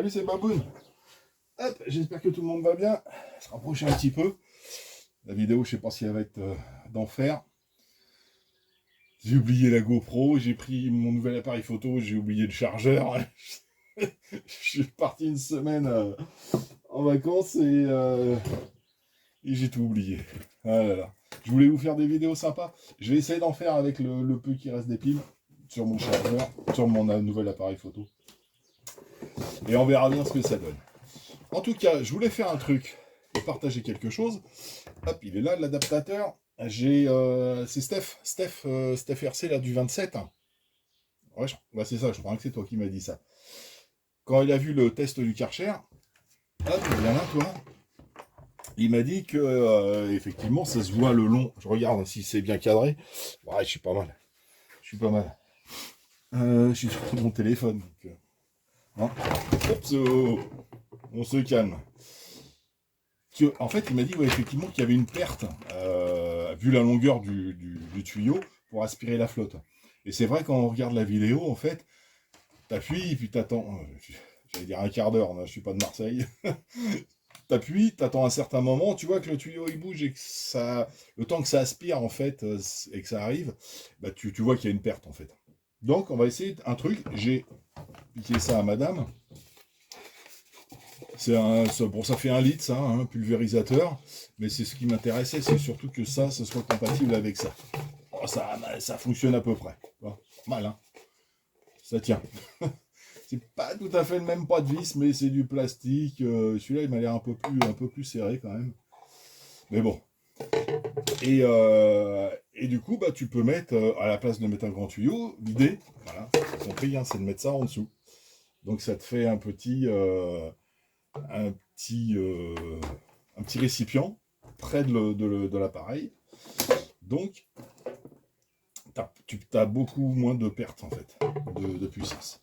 Salut, c'est Baboun. Hop, j'espère que tout le monde va bien. Se rapprocher un petit peu. La vidéo, je sais pas si elle va être d'enfer. J'ai oublié la GoPro, j'ai pris mon nouvel appareil photo, j'ai oublié le chargeur. Je suis parti une semaine en vacances et j'ai tout oublié. Ah là là. Je voulais vous faire des vidéos sympas. Je vais essayer d'en faire avec le peu qui reste des piles sur mon chargeur, sur mon nouvel appareil photo. Et on verra bien ce que ça donne. En tout cas, je voulais faire un truc et partager quelque chose. Hop, il est là, l'adaptateur. C'est Steph RC là du 27. Ouais, c'est ça, je crois que c'est toi qui m'as dit ça. Quand il a vu le test du Karcher, hop, viens là, toi. Il m'a dit que effectivement, ça se voit le long. Je regarde si c'est bien cadré. Ouais, je suis pas mal. Je suis sur mon téléphone. Donc, hein. Oups, on se calme. En fait, il m'a dit ouais, effectivement qu'il y avait une perte, vu la longueur du tuyau, pour aspirer la flotte. Et c'est vrai, quand on regarde la vidéo, en fait, t'appuies, puis t'attends, j'allais dire un quart d'heure, je suis pas de Marseille, t'appuies, t'attends un certain moment, tu vois que le tuyau il bouge et que ça, le temps que ça aspire, en fait, et que ça arrive, bah, tu vois qu'il y a une perte, en fait. Donc, on va essayer un truc, j'ai piqué ça à madame. Ça fait 1 litre, ça, un pulvérisateur. Mais c'est ce qui m'intéressait, c'est surtout que ça soit compatible avec ça. Oh, ça fonctionne à peu près. Bon, mal, hein. Ça tient. C'est pas tout à fait le même pas de vis, mais c'est du plastique. Celui-là, il m'a l'air un peu plus serré quand même. Mais bon. Et du coup, bah, tu peux mettre, à la place de mettre un grand tuyau, l'idée, voilà, c'est compris, hein, c'est de mettre ça en dessous. Donc ça te fait un petit récipient près de l'appareil. Donc, tu as beaucoup moins de pertes en fait, de puissance.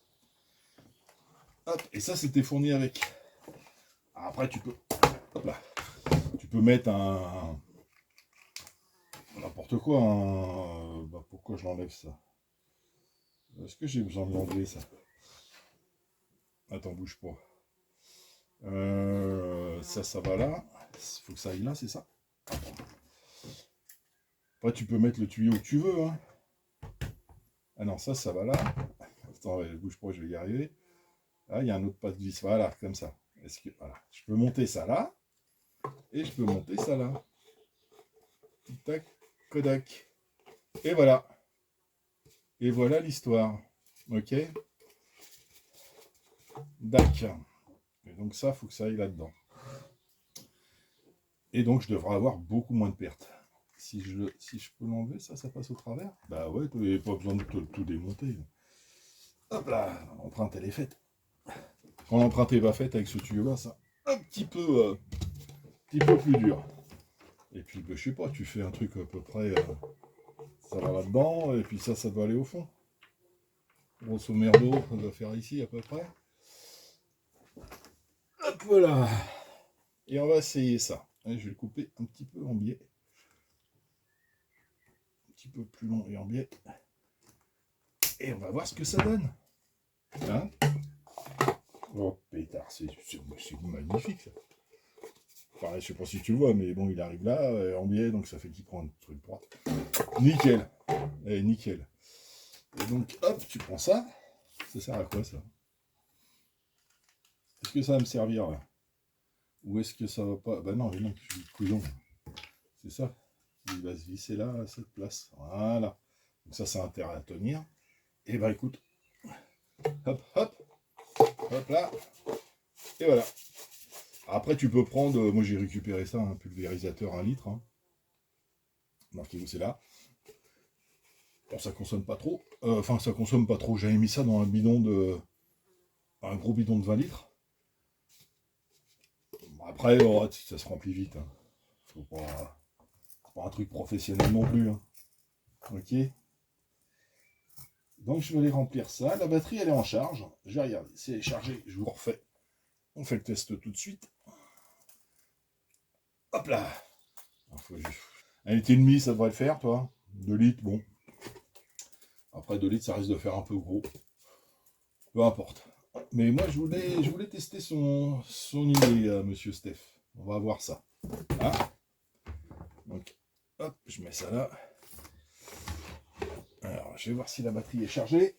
Hop, et ça, c'était fourni avec. Après, tu peux mettre n'importe quoi. Pourquoi je l'enlève ça? Est-ce que j'ai besoin de l'enlever ça? Attends, bouge pas. Ça va là. Il faut que ça aille là, c'est ça? Après, tu peux mettre le tuyau que tu veux. Hein. Ah non, ça va là. Attends, bouge pas, je vais y arriver. Là, il y a un autre pas de vis. Voilà, comme ça. Voilà. Je peux monter ça là. Et je peux monter ça là. Tac, Kodak. Et voilà. Et voilà l'histoire. Ok. Dac. Et donc ça, il faut que ça aille là-dedans. Et donc, je devrais avoir beaucoup moins de pertes. Si je peux l'enlever, ça passe au travers. Bah ouais, tu n'avais pas besoin de tout démonter. Hop là, l'empreinte, elle est faite. Quand l'empreinte est pas faite avec ce tuyau-là, ça un petit peu plus dur. Et puis, bah, je sais pas, tu fais un truc à peu près, ça va là-dedans, et puis ça doit aller au fond. Grosso merdo, ça doit faire ici à peu près. Hop, voilà. Et on va essayer ça. Allez, je vais le couper un petit peu en biais. Un petit peu plus long et en biais. Et on va voir ce que ça donne. Hein? Oh pétard, c'est magnifique ça. Enfin, je sais pas si tu le vois, mais bon, il arrive là, en biais, donc ça fait qu'il prend un truc droit. Nickel. Allez, nickel. Et donc, hop, tu prends ça. Ça sert à quoi ça? Est-ce que ça va me servir là? Ou est-ce que ça va pas? Bah non, je suis couillon. C'est ça. Il va se visser là, à cette place. Voilà. Donc ça a intérêt à tenir. Et bah écoute. Hop, hop. Hop là. Et voilà. Après, tu peux prendre, moi j'ai récupéré ça, un pulvérisateur 1 litre. Hein. Marquez-vous, c'est là. Bon, ça consomme pas trop. Enfin, ça consomme pas trop. J'avais mis ça dans un un gros bidon de 20 litres. Bon, après, ça se remplit vite. Hein. Faut pas un truc professionnel non plus. Hein. Ok. Donc, je vais aller remplir ça. La batterie, elle est en charge. Je vais regarder. Si elle est chargée, je vous refais. On fait le test tout de suite. Hop là. 1,5 litre, ça devrait le faire, toi. 2 litres, bon. Après 2 litres, ça risque de faire un peu gros. Peu importe. Mais moi, je voulais tester son idée, monsieur Steph. On va voir ça. Hein. Donc, hop, je mets ça là. Alors, je vais voir si la batterie est chargée.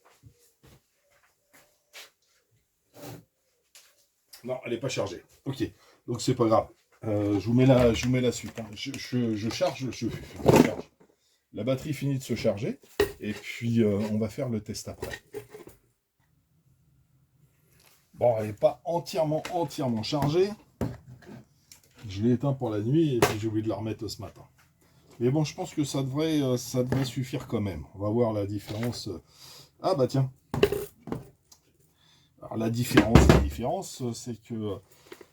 Non, elle n'est pas chargée. Ok, donc c'est pas grave. Je vous mets la suite. Hein. Je charge, je charge. La batterie finit de se charger. Et puis, on va faire le test après. Bon, elle n'est pas entièrement chargée. Je l'ai éteint pour la nuit et puis j'ai oublié de la remettre ce matin. Mais bon, je pense que ça devrait suffire quand même. On va voir la différence. Ah bah tiens. Alors la différence, c'est que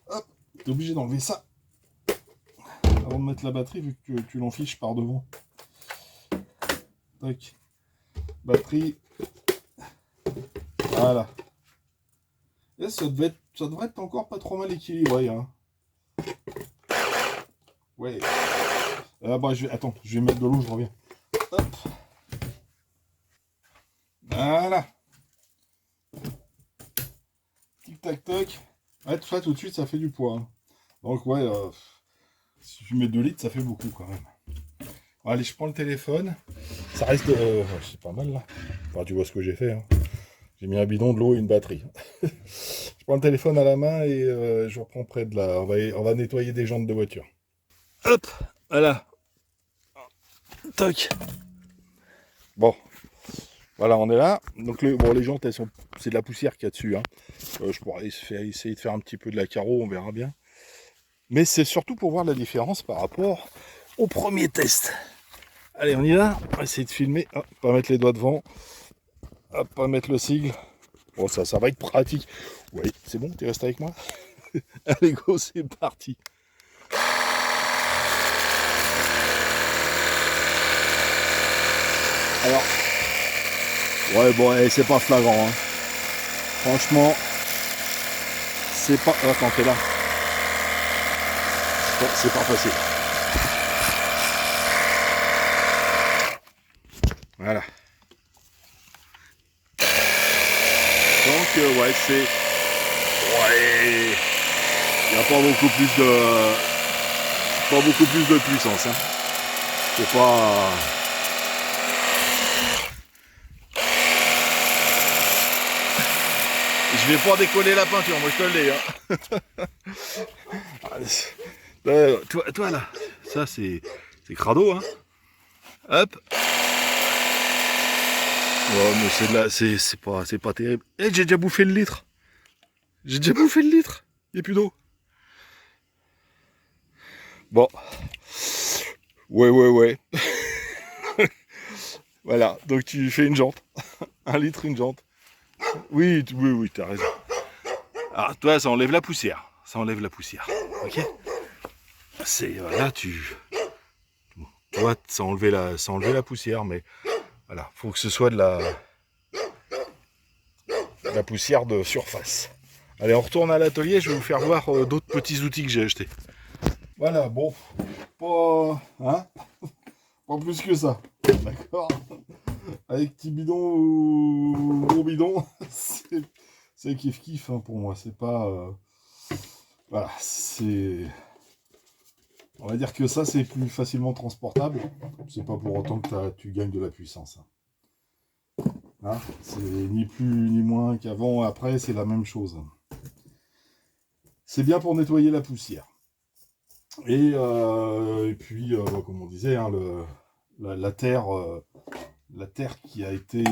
hop, tu es obligé d'enlever ça avant de mettre la batterie vu que tu l'enfiches par devant. Tac. Batterie. Voilà. Et ça devrait être encore pas trop mal équilibré. Hein. Ouais. Bah, attends, je vais mettre de l'eau, je reviens. Hop. Voilà. Tic tac toc. Ouais, tout ça tout de suite, ça fait du poids. Hein. Donc ouais, si tu mets 2 litres, ça fait beaucoup quand même. Bon, allez, je prends le téléphone. Ça reste, c'est pas mal là. Enfin, tu vois ce que j'ai fait. Hein. J'ai mis un bidon, de l'eau et une batterie. Je prends le téléphone à la main et je reprends près de là. On va nettoyer des jantes de voiture. Hop, voilà. Toc. Bon, voilà, on est là. Donc les jantes, c'est de la poussière qu'il y a dessus. Hein. Je pourrais essayer de faire un petit peu de la carreau, on verra bien. Mais c'est surtout pour voir la différence par rapport au premier test. Allez, on y va. On va essayer de filmer. Hop, pas mettre les doigts devant. Hop, pas mettre le sigle. Bon, ça va être pratique. Oui, c'est bon, tu restes avec moi. Allez, go, c'est parti. Alors, ouais, bon, c'est pas flagrant. Hein. Franchement, c'est pas. Attends, t'es là. C'est pas facile. Voilà. Donc, ouais, c'est. Ouais. Il n'y a pas beaucoup plus de. Pas beaucoup plus de puissance. Hein. C'est pas. Je vais pas décoller la peinture, moi je te le dis. Hein. Toi là, ça c'est crado, hein. Hop. Oh, mais c'est de la, c'est pas terrible. Eh, j'ai déjà bouffé le litre. Il n'y a plus d'eau. Bon. Ouais. Voilà, donc tu fais une jante. 1 litre, une jante. Oui, t'as raison. Alors, toi, ça enlève la poussière. Ok. C'est là, tu vois, ça enlever la poussière, mais voilà, faut que ce soit de la poussière de surface. Allez, on retourne à l'atelier, je vais vous faire voir d'autres petits outils que j'ai achetés. Voilà, bon, pas plus que ça, d'accord. Avec petit bidon ou gros bidon, c'est kiff hein, pour moi, c'est pas... voilà, c'est... On va dire que ça, c'est plus facilement transportable. C'est pas pour autant que tu gagnes de la puissance. Hein, c'est ni plus ni moins qu'avant. Après, c'est la même chose. C'est bien pour nettoyer la poussière. Et puis, comme on disait, hein, la terre qui a été...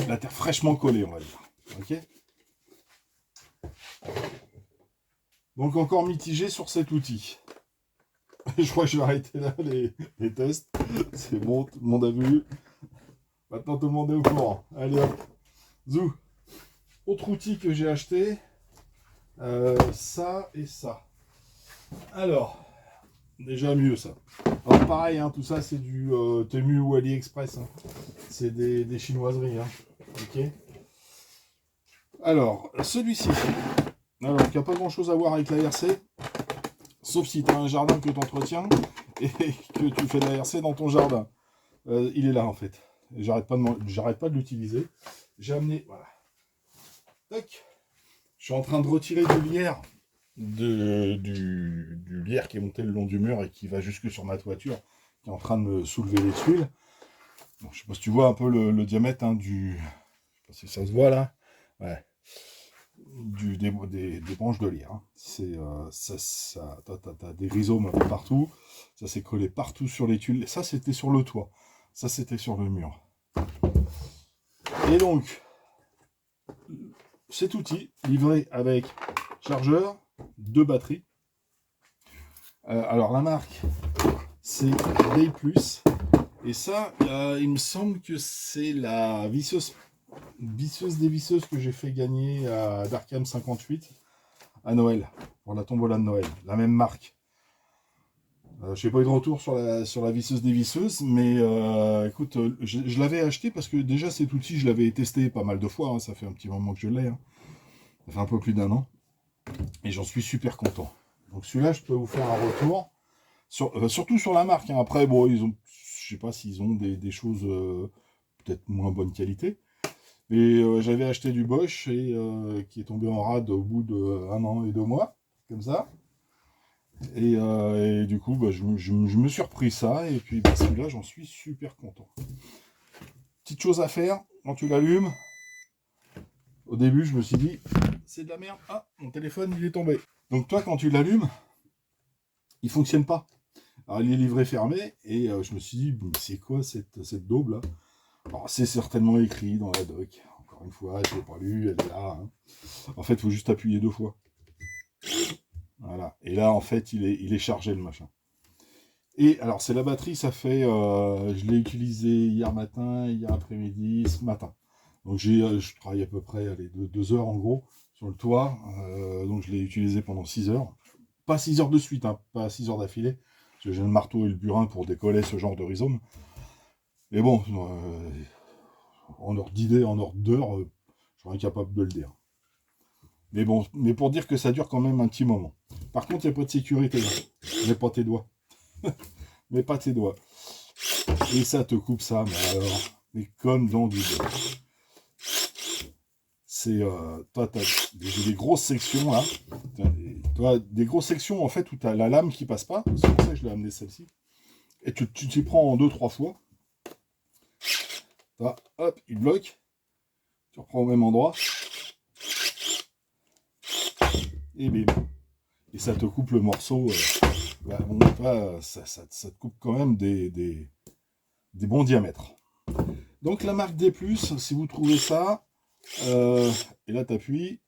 la terre fraîchement collée, on va dire. Ok. Donc, encore mitigé sur cet outil. Je crois que je vais arrêter là les tests. C'est bon, tout le monde a vu. Maintenant, tout le monde est au courant. Allez hop. Zou. Autre outil que j'ai acheté. Ça et ça. Alors, déjà mieux ça. Alors pareil, hein, tout ça c'est du Temu ou AliExpress. Hein. C'est des chinoiseries. Hein. Ok. Alors, celui-ci. Alors, il n'y a pas grand chose à voir avec la RC. Sauf si tu as un jardin que tu entretiens et que tu fais de la RC dans ton jardin. Il est là en fait. J'arrête pas de l'utiliser. J'ai amené, voilà. Tac. Je suis en train de retirer du lierre, du lierre qui est monté le long du mur et qui va jusque sur ma toiture, qui est en train de me soulever les tuiles. Bon, je sais pas si tu vois un peu le diamètre hein, du... Je sais pas si ça se voit là. Ouais. Des branches de lierre. Hein. C'est t'as des rhizomes un peu partout. Ça s'est collé partout sur les tuiles. Et ça, c'était sur le toit. Ça, c'était sur le mur. Et donc, cet outil, livré avec chargeur, 2 batteries. Alors, la marque, c'est Day Plus. Et ça, il me semble que c'est la visseuse des visseuses que j'ai fait gagner à Darkham 58 à Noël, pour la tombola de Noël. La même marque. Je n'ai pas eu de retour sur la visseuse des visseuses, mais écoute, je l'avais acheté parce que déjà cet outil, je l'avais testé pas mal de fois. Hein, ça fait un petit moment que je l'ai. Hein. Ça fait un peu plus d'1 an. Et j'en suis super content. Donc celui-là, je peux vous faire un retour. Surtout sur la marque. Hein. Après, bon, je sais pas s'ils ont des choses peut-être moins bonne qualité. Mais j'avais acheté du Bosch et qui est tombé en rade au bout d'1 an et 2 mois. Comme ça. Et du coup, bah, je me suis repris ça. Et puis bah, celui-là, j'en suis super content. Petite chose à faire, quand tu l'allumes, au début, je me suis dit, c'est de la merde. Ah, mon téléphone, il est tombé. Donc toi, quand tu l'allumes, il fonctionne pas. Alors, il est livré fermé. Et je me suis dit, mais c'est quoi cette daube là? Alors, c'est certainement écrit dans la doc. Encore une fois, je l'ai pas lu, elle est là. Hein. En fait, il faut juste appuyer 2 fois. Voilà. Et là, en fait, il est chargé le machin. Et alors, c'est la batterie, ça fait... je l'ai utilisé hier matin, hier après-midi, ce matin. Donc, je travaille à peu près 2 heures en gros sur le toit. Donc, je l'ai utilisé pendant 6 heures. Pas 6 heures de suite, hein, pas 6 heures d'affilée. Parce que j'ai le marteau et le burin pour décoller ce genre de rhizome. Mais bon, en heure d'idée, en heure d'heure, je serais incapable de le dire. Mais bon, mais pour dire que ça dure quand même un petit moment. Par contre, il n'y a pas de sécurité. Mets pas tes doigts. Mets pas tes doigts. Et ça te coupe ça, mais comme dans du beurre. C'est, toi, t'as des grosses sections là. Toi, des grosses sections en fait où tu as la lame qui passe pas. C'est pour ça que je l'ai amené celle-ci. Et tu t'y prends en 2-3 fois. Là, hop, il bloque. Tu reprends au même endroit. Et bim. Et ça te coupe le morceau. Bah, bon, toi, ça te coupe quand même des bons diamètres. Donc la marque D+, si vous trouvez ça, et là t'appuies,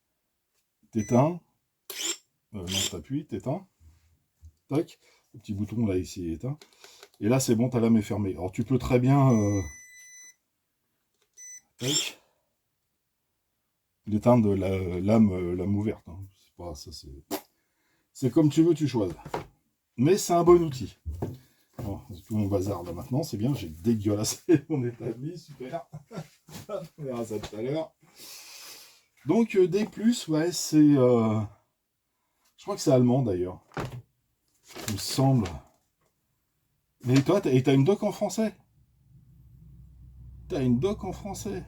t'éteins, non t'appuies, t'éteins, tac, le petit bouton là ici est éteint, et là c'est bon, ta lame est fermée. Alors tu peux très bien, tac, l'éteindre la lame ouverte, hein. C'est pas ça, c'est comme tu veux, tu choisis. Mais c'est un bon outil. Bon, tout mon bazar là maintenant, c'est bien, j'ai dégueulassé mon établi, super. On verra ça tout à l'heure. Donc D+, ouais, c'est... je crois que c'est allemand d'ailleurs. Il me semble. Mais toi, t'as une doc en français. T'as une doc en français.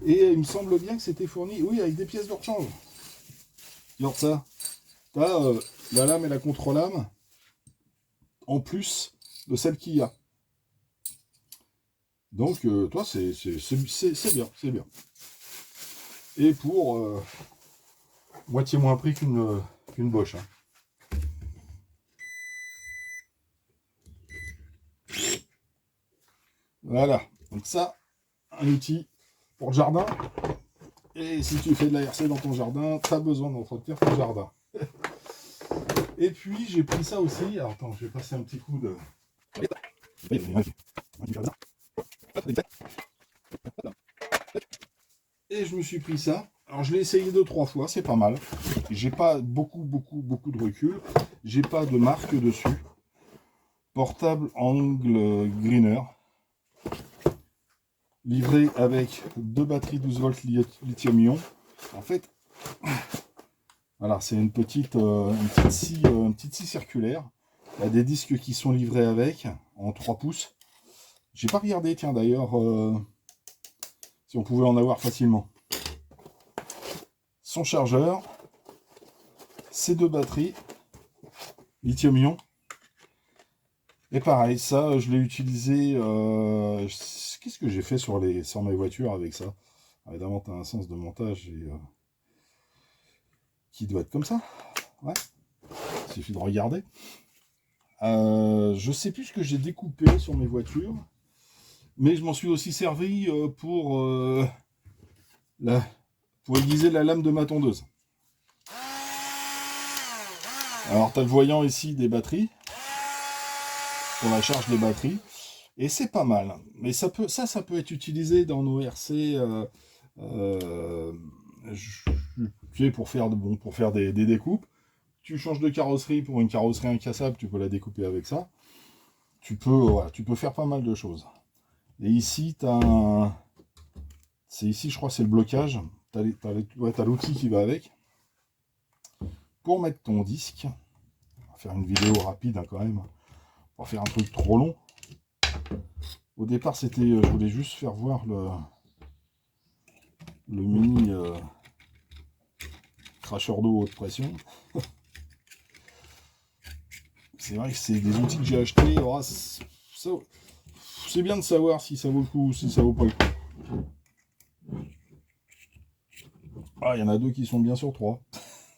Et il me semble bien que c'était fourni, oui, avec des pièces de rechange. Regarde ça. T'as la lame et la contre-lame, en plus de celle qu'il y a. Donc, toi, c'est bien, c'est bien. Et pour moitié moins prix qu'une Bosch. Hein. Voilà. Donc ça, un outil pour le jardin. Et si tu fais de l'ARC dans ton jardin, tu as besoin d'entretenir ton jardin. Et puis, j'ai pris ça aussi. Alors, attends, je vais passer un petit coup de... Et je me suis pris ça. Alors, je l'ai essayé 2-3 fois, c'est pas mal. J'ai pas beaucoup de recul. J'ai pas de marque dessus. Portable angle greener. Livré avec 2 batteries 12 volts lithium-ion. En fait, voilà, c'est une petite scie circulaire. Il y a des disques qui sont livrés avec, en 3 pouces. J'ai pas regardé, tiens d'ailleurs, si on pouvait en avoir facilement. son chargeur, ses 2 batteries, lithium-ion. Et pareil, ça, je l'ai utilisé... Qu'est-ce que j'ai fait sur mes voitures avec ça? Évidemment, tu as un sens de montage qui doit être comme ça. Ouais. Il suffit de regarder. Je sais plus ce que j'ai découpé sur mes voitures, mais je m'en suis aussi servi pour aiguiser la lame de ma tondeuse. Alors, tu as le voyant ici des batteries, pour la charge des batteries, et c'est pas mal. Mais ça peut être utilisé dans nos RC, pour faire des découpes. Tu changes de carrosserie pour une carrosserie incassable, tu peux la découper avec ça. Tu peux faire pas mal de choses. Et ici, ici, je crois que c'est le blocage. Tu as l'outil qui va avec. Pour mettre ton disque, on va faire une vidéo rapide quand même. On va faire un truc trop long. Au départ, je voulais juste faire voir le mini cracheur d'eau haute pression. C'est vrai que c'est des outils que j'ai achetés. Oh, c'est bien de savoir si ça vaut le coup ou si ça vaut pas le coup. Ah, il y en a 2 qui sont bien sur 3.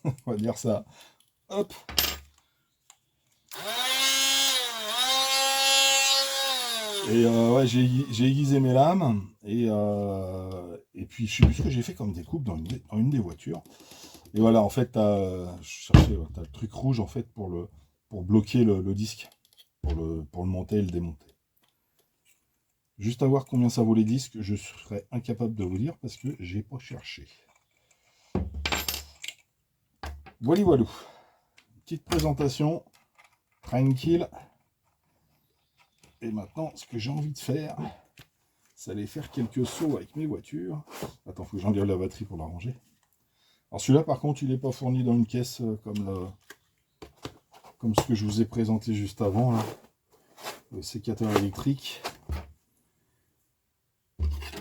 On va dire ça. Hop. Et ouais, j'ai aiguisé mes lames. Et puis, je sais plus ce que j'ai fait comme découpe dans une des voitures. Et voilà, en fait, t'as le truc rouge en fait pour bloquer le disque, pour le monter et le démonter. Juste à voir combien ça vaut les disques, je serais incapable de vous dire parce que j'ai pas cherché. Voilà, voilà. Petite présentation, tranquille. Et maintenant, ce que j'ai envie de faire, c'est aller faire quelques sauts avec mes voitures. Attends, il faut que j'enlève la batterie pour la ranger. Alors celui-là, par contre, il n'est pas fourni dans une caisse comme ce que je vous ai présenté juste avant, là. Le sécateur électrique.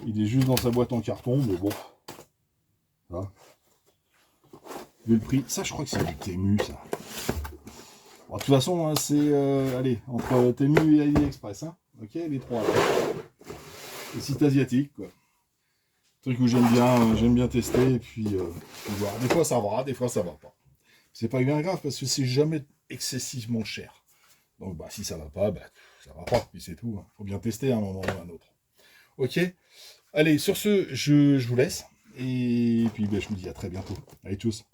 Il est juste dans sa boîte en carton, mais bon. Là. Vu le prix, ça je crois que c'est du Temu, ça. Bon, de toute façon, hein, c'est allez, entre Temu et AliExpress, hein. Ok, les 3 là. Les sites asiatiques, quoi. Truc où j'aime bien tester et puis voir. Des fois ça va, des fois ça va pas. C'est pas bien grave parce que c'est jamais excessivement cher. Donc bah si ça va pas, bah ça va pas, puis c'est tout. Hein. Faut bien tester à un moment ou à un autre. Ok. Allez, sur ce, je vous laisse. Et puis bah, je vous dis à très bientôt. Allez, tchuss.